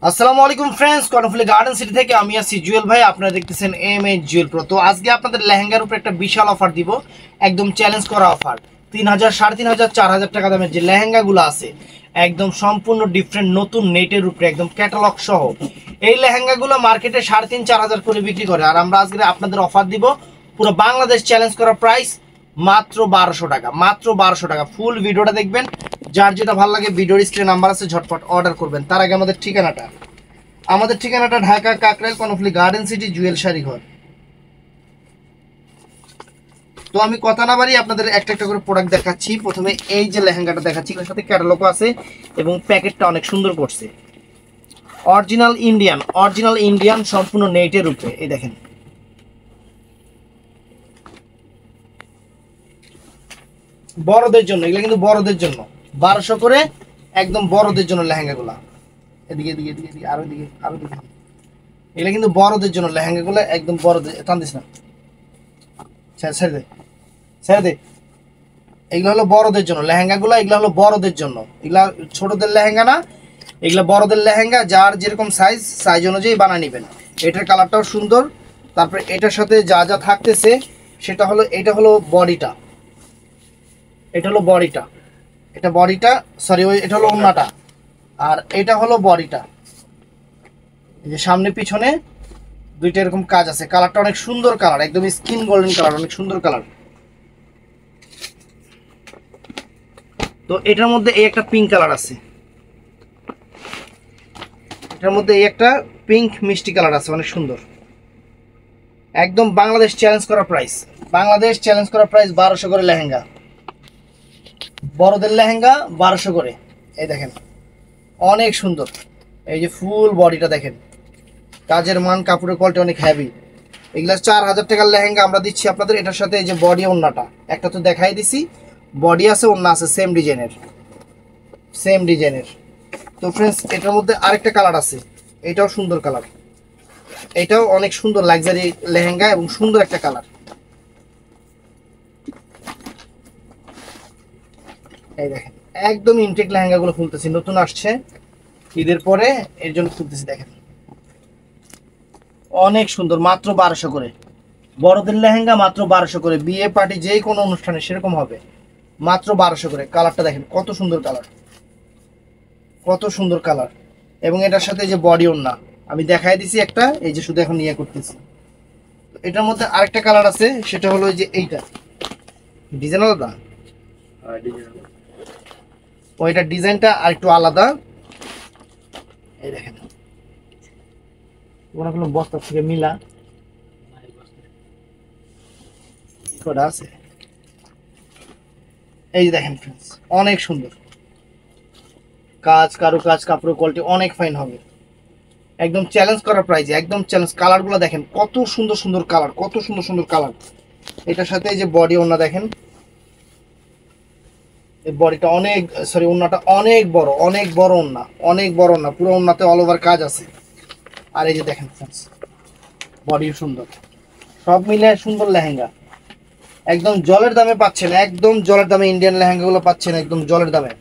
আসসালামু আলাইকুম friends, Karnaphuli garden city থেকে আমি আছি জুয়েল ভাই। আপনারা দেখতেছেন এমএইচ জুয়েল প্রো। তো আজকে আপনাদের লেহেঙ্গার উপর একটা বিশাল অফার দিব, একদম চ্যালেঞ্জ করা অফার। 3000, 3500, 4000 টাকা দামের যে লেহেঙ্গাগুলো আছে একদম সম্পূর্ণ ডিফারেন্ট নতুন নেটের উপরে একদম ক্যাটালগ সহ এই লেহেঙ্গাগুলো মার্কেটে 3500, 4000 করে বিক্রি করে। আর আমরা আজকে আপনাদের অফার দিব পুরো বাংলাদেশ চ্যালেঞ্জ করা প্রাইস মাত্র 1200 টাকা, মাত্র 1200 টাকা। ফুল ভিডিওটা দেখবেন, যার যেটা ভালো লাগে ভিডিওর স্ক্রিনে নাম্বার আছে, ঝটপট অর্ডার করবেন। তার আগে আমাদের ঠিকানাটা ঢাকা কাকরাইল কর্ণফুলি গার্ডেন সিটি জুয়েল শাড়ি ঘর। তো আমি কথা না বাড়ি আপনাদের একটা একটা করে প্রোডাক্ট দেখাচ্ছি। প্রথমে এই যে লেহেঙ্গাটা দেখাচ্ছি, এর সাথে ক্যাটালগও আছে এবং প্যাকেটটা অনেক সুন্দর করছে। অরিজিনাল ইন্ডিয়ান সম্পূর্ণ নেটের উপরে। এই দেখেন, বড়দের জন্য এগুলো, কিন্তু বড়দের জন্য 1200 করে, একদম বড়দের জন্য লেহেঙ্গাগুলা। এদিকে এদিকে এদিকে এদিকে আরো দিকে আরো দিকে, এগুলো কিন্তু বড়দের জন্য লেহেঙ্গাগুলো, একদম বড়দের। টান দিস না, ছেড়ে দে, ছেড়ে দে। এগুলো হলো বড়দের জন্য লেহেঙ্গাগুলো, এগুলো হলো বড়দের জন্য। এগুলা ছোটদের লেহেঙ্গা না, এগুলো বড়দের লেহেঙ্গা। যার যেরকম সাইজ অনুযায়ী বানিয়ে নেবেন। এটার কালারটাও সুন্দর। তারপরে এটার সাথে যা যা থাকতেছে সেটা হলো, এটা হলো বডিটা, এটা হলো বডিটা, এটা বডিটা, সরি ওই এটা হলো ওড়নাটা, আর এটা হলো বডিটা। এই যে সামনে পিছনে দুইটা এরকম কাজ আছে। কালারটা অনেক সুন্দর কালার, একদম স্কিন গোল্ডেন কালার, অনেক সুন্দর কালার। তো এটার মধ্যে এই একটা পিঙ্ক কালার আছে, এটার মধ্যে এই একটা পিঙ্ক মিষ্টি কালার আছে, অনেক সুন্দর। একদম বাংলাদেশ চ্যালেঞ্জ করা প্রাইস, বাংলাদেশ চ্যালেঞ্জ করা প্রাইস 1200 করে লেহেঙ্গা, বড়দের লেহেঙ্গা 1200 করে। এই দেখেন অনেক সুন্দর। এই যে ফুল বডিটা দেখেন, কাজের মান, কাপড়ের কোয়ালিটি অনেক হেভি। এগুলা 4000 টাকার লেহেঙ্গা আমরা দিচ্ছি আপনাদের। এটার সাথে এই যে বডি ওড়নাটা একটা তো দেখাই দিছি, বডি আছে, ওড়না আছে সেম ডিজাইনের। তো ফ্রেন্ডস, এটার মধ্যে আরেকটা কালার আছে, এটাও সুন্দর কালার, এটাও অনেক সুন্দর লাক্সারি লেহেঙ্গা এবং সুন্দর একটা কালার। এই দেখেন একদম ইনটেক লেহেঙ্গাগুলো খুলতেছি, নতুন আসছে ঈদের পরে, এর জন্য খুলতেছি। দেখেন অনেক সুন্দর, মাত্র 1200 করে। বড়দের লেহেঙ্গা মাত্র 1200 করে, বিয়ে পার্টি যে কোনো অনুষ্ঠানে সেরকম হবে, মাত্র 1200 করে। কালারটা দেখেন কত সুন্দর কালার, কত সুন্দর কালার। এবং এটার সাথে যে বডি ওড়না আমি দেখাই দিছি একটা, এই যে শুধু এখন নিয়ে করতেছি। এটার মধ্যে আরেকটা কালার আছে, সেটা হলো যে এইটা ডিজাইন আলাদা, ওইটার ডিজাইনটা আর একটু আলাদা। এই দেখেন কোনো বস্তা থেকে মিলা করা আছে। এই যে দেখেন ফ্রেন্ডস, অনেক সুন্দর কাজ, কারুকাজ, কাপড়ের কোয়ালিটি অনেক ফাইন হবে। একদম চ্যালেঞ্জ করার প্রাইজে, একদম চ্যালেঞ্জ। কালারগুলো দেখেন কত সুন্দর সুন্দর কালার, কত সুন্দর সুন্দর কালার। এটার সাথে এই যে বডি ওড়না দেখেন, এই বডিটা অনেক, সরি ওড়নাটা অনেক বড়, অনেক বড় ওড়না, অনেক বড় ওড়না, পুরো ওড়নাতে অল ওভার কাজ আছে। আর এই যে দেখেন ফ্রেন্ডস, বডি সুন্দর, সব মিলে সুন্দর লেহেঙ্গা। একদম জলের দামে পাচ্ছেন, একদম জলের দামে ইন্ডিয়ান লেহেঙ্গাগুলো পাচ্ছেন, একদম জলের দামে।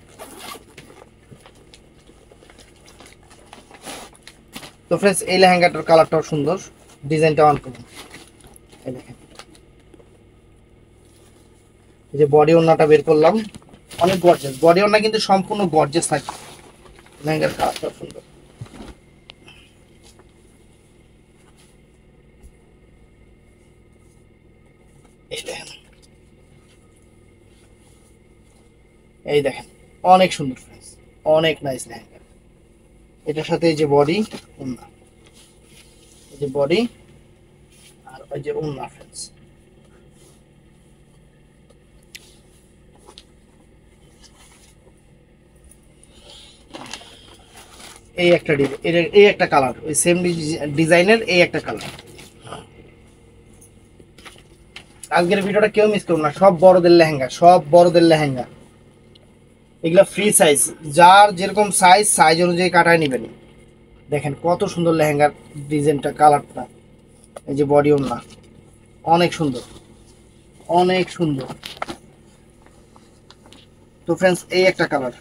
তো ফ্রেন্ডস, এই লেহেঙ্গাটার কালারটাও সুন্দর, ডিজাইনটা অন করুন। এই দেখেন, এই যে বডি ওড়নাটা বের করলাম, অনেক গর্জিয়াস বডি ওড়না, কিন্তু সম্পূর্ণ গর্জিয়াস থাকে। লেহেঙ্গার কালারটাও সুন্দর। এই দেখেন, এই দেখেন অনেক সুন্দর ফ্রেন্ডস, অনেক নাইস লেহেঙ্গা। এটার সাথে এই যে বডি ওড়না, এই যে বডি আর ওই যে ওড়না ফ্রেন্ডস। এই একটা এই একটা কালার, ওই সেম ডিজাইনের এই একটা কালার। আজকের ভিডিওটা কেউ মিস করুন না, সব বড়দের লেহেঙ্গা, সব বড়দের লেহেঙ্গা। এগুলা ফ্রি সাইজ, যার যেরকম সাইজ অনুযায়ী কাটায় নেবেন। দেখেন কত সুন্দর লেহেঙ্গার ডিজাইনটা, কালারটা। এই যে বডি ওড়না অনেক সুন্দর, অনেক সুন্দর। তো ফ্রেন্ডস, এই একটা কালার,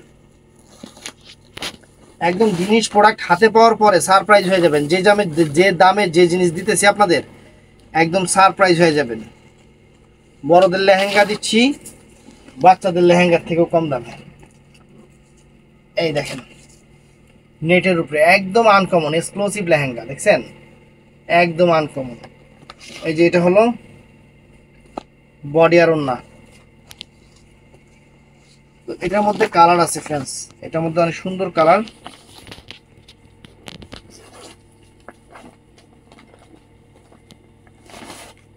একদম জিনিস প্রোডাক্ট হাতে পাওয়ার পরে সারপ্রাইজ হয়ে যাবেন। যে দামে যে জিনিস দিতেছি আপনাদের, একদম সারপ্রাইজ হয়ে যাবেন। বড়দের লেহেঙ্গা দিচ্ছি বাচ্চাদের লেহেঙ্গার থেকেও কম দামে। এই দেখেন নেটের উপরে একদম আনকমন এক্সক্লুসিভ লেহেঙ্গা, দেখছেন একদম আনকমন। এই যে এটা হলো বডি আর ওন্না। তো এটার মধ্যে কালার আছে ফ্রেন্ডস, এটার মধ্যে অনেক সুন্দর কালার।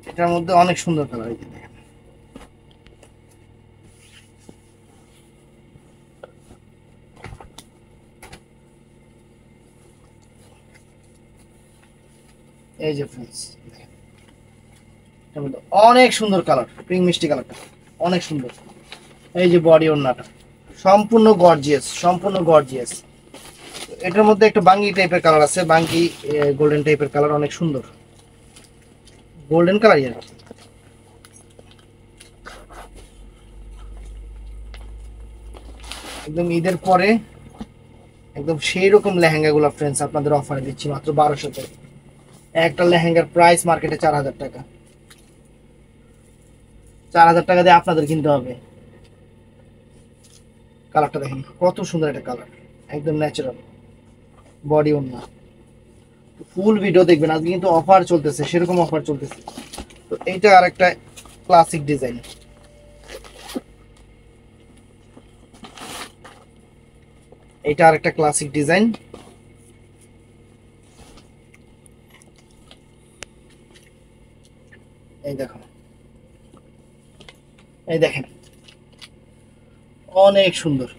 এটার মধ্যে অনেক সুন্দর কালার। এই যে দেখেন এই যে ফ্রেন্ডস এটার মধ্যে অনেক সুন্দর কালার, পিঙ্ক মিষ্টি কালারটা অনেক সুন্দর। এই যে বডি ওন্নাটা সম্পূর্ণ গর্জিয়াস, সম্পূর্ণ গর্জিয়াস। এটার মধ্যে একটা বাঙ্গি টাইপের কালার আছে, বাঙ্গি গোল্ডেন টাইপের কালার, অনেক সুন্দর গোল্ডেন কালার। একদম ঈদের পরে একদম সেই রকম লেহেঙ্গাগুলো ফ্রেন্ডস আপনাদের অফারে দিচ্ছি মাত্র 1200 টাকা। একটা লেহেঙ্গার প্রাইস মার্কেটে 4000 টাকা। 4000 টাকা দিয়ে আপনাদের কিনতে হবে। কালারটা দেখেন কত সুন্দর একটা কালার, একদম ন্যাচারাল বডি ওন্না। ফুল ভিডিও দেখবেন, আজকে কিন্তু অফার চলতেছে, সেরকম অফার চলতেছে। তো এইটা আর একটা ক্লাসিক ডিজাইন। এটা আর একটা ক্লাসিক ডিজাইন। এই দেখো, এই দেখেন অনেক সুন্দর,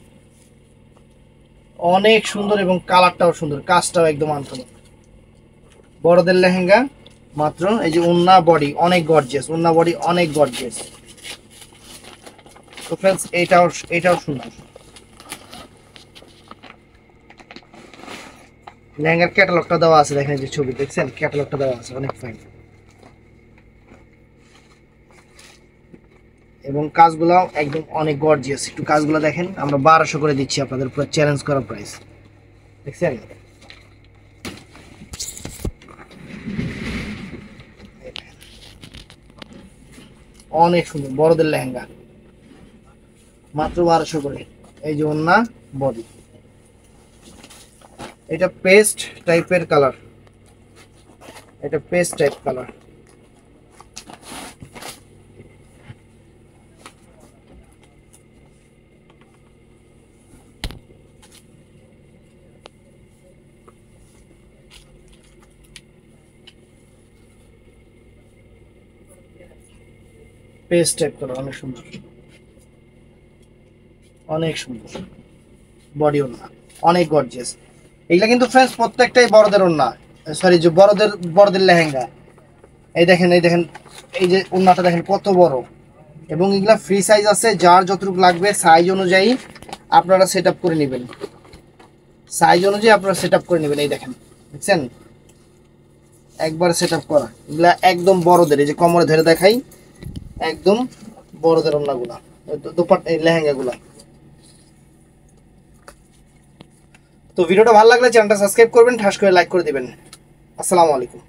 অনেক সুন্দর এবং কালারটাও সুন্দর, কাজটাও একদম আনকমন। বড়দের লেহেঙ্গা মাত্র। এই যে ওন্না বডি অনেক গর্জিয়াস, ওন্না বডি অনেক গর্জিয়াস। তো ফ্রেন্ডস এটাও সুন্দর। লেহেঙ্গার ক্যাটালগটা দেওয়া আছে, দেখেন যে ছবি দেখছেন, ক্যাটালগটা দেওয়া আছে, অনেক ফাইন। এবং কাজগুলো একদম অনেক গর্জিয়াস। একটু কাজগুলো দেখেন, আমরা 1200 করে দিচ্ছি আপনাদের, পুরো চ্যালেঞ্জ করা প্রাইস, দেখছেন। অনেক সুন্দর বড়দের লেহেঙ্গা মাত্র 1200 করে। এই যে ওন্না বডি, এটা পেস্ট টাইপের কালার, এটা paste type colour. Paste type colour অনেক সুন্দর, অনেক সুন্দর বডি ওন্না অনেক গর্জিয়াস। এগুলা কিন্তু ফ্রেন্ডস প্রত্যেকটাই বড়দের ওন্না, সরি যে বড়দের লেহেঙ্গা। এই দেখেন, এই দেখেন, এই যে ওন্নাটা দেখেন কত বড়। এবং এগুলা ফ্রি সাইজ আছে, যার যতটুকু লাগবে সাইজ অনুযায়ী আপনারা সেট আপ করে নেবেন, সাইজ অনুযায়ী আপনারা সেট আপ করে নেবেন। এই দেখেন, দেখছেন একবার সেট আপ করা। এগুলা একদম বড়দের, এই যে কোমরে ধরে দেখাই, একদম বড়দের ওন্নাগুলা, দুপাট্টা এই লেহেঙ্গাগুলা। তো ভিডিওটা ভালো লাগলে চ্যানেলটা সাবস্ক্রাইব করবেন, ঠাস করে লাইক করে দিবেন। আসসালামু আলাইকুম।